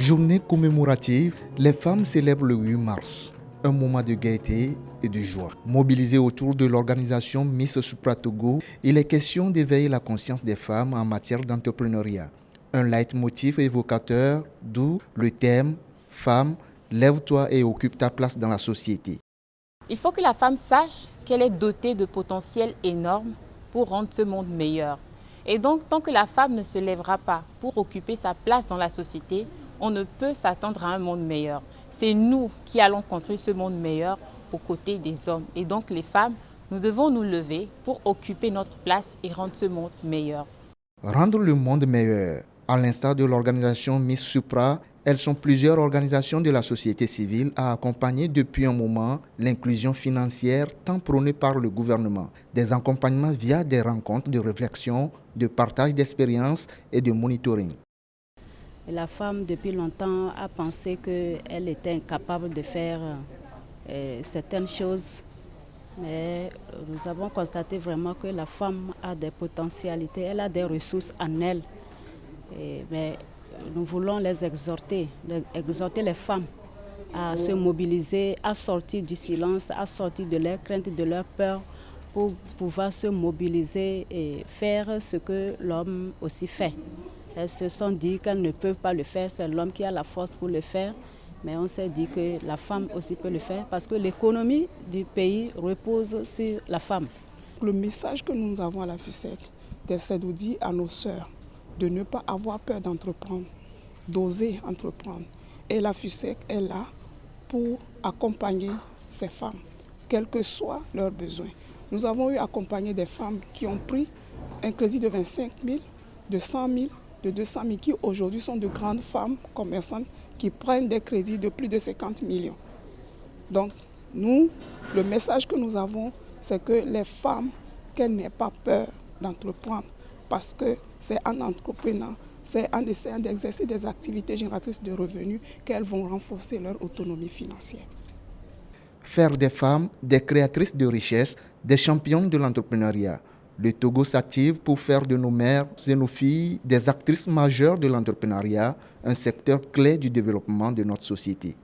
Journée commémorative, les femmes célèbrent le 8 mars, un moment de gaieté et de joie. Mobilisées autour de l'organisation Miss Supra Togo, il est question d'éveiller la conscience des femmes en matière d'entrepreneuriat. Un leitmotiv évocateur, d'où le thème « Femme, lève-toi et occupe ta place dans la société ». Il faut que la femme sache qu'elle est dotée de potentiel énorme pour rendre ce monde meilleur. Et donc, tant que la femme ne se lèvera pas pour occuper sa place dans la société, on ne peut s'attendre à un monde meilleur. C'est nous qui allons construire ce monde meilleur aux côtés des hommes. Et donc les femmes, nous devons nous lever pour occuper notre place et rendre ce monde meilleur. Rendre le monde meilleur. À l'instar de l'organisation Miss Supra, elles sont plusieurs organisations de la société civile à accompagner depuis un moment l'inclusion financière tant prônée par le gouvernement. Des accompagnements via des rencontres de réflexion, de partage d'expériences et de monitoring. La femme, depuis longtemps, a pensé qu'elle était incapable de faire certaines choses. Mais nous avons constaté vraiment que la femme a des potentialités, elle a des ressources en elle. Mais nous voulons les exhorter les femmes à se mobiliser, à sortir du silence, à sortir de leurs craintes, de leurs peurs, pour pouvoir se mobiliser et faire ce que l'homme aussi fait. Elles se sont dit qu'elles ne peuvent pas le faire, c'est l'homme qui a la force pour le faire. Mais on s'est dit que la femme aussi peut le faire parce que l'économie du pays repose sur la femme. Le message que nous avons à la FUSEC, c'est de dire à nos sœurs de ne pas avoir peur d'entreprendre, d'oser entreprendre. Et la FUSEC est là pour accompagner ces femmes, quels que soient leurs besoins. Nous avons eu accompagné des femmes qui ont pris un crédit de 25 000, de 100 000, de 200 000, qui aujourd'hui sont de grandes femmes commerçantes qui prennent des crédits de plus de 50 millions. Donc, nous, le message que nous avons, c'est que les femmes, qu'elles n'aient pas peur d'entreprendre, parce que c'est en entreprenant, c'est en essayant d'exercer des activités génératrices de revenus qu'elles vont renforcer leur autonomie financière. Faire des femmes des créatrices de richesses, des championnes de l'entrepreneuriat. Le Togo s'active pour faire de nos mères et nos filles des actrices majeures de l'entrepreneuriat, un secteur clé du développement de notre société.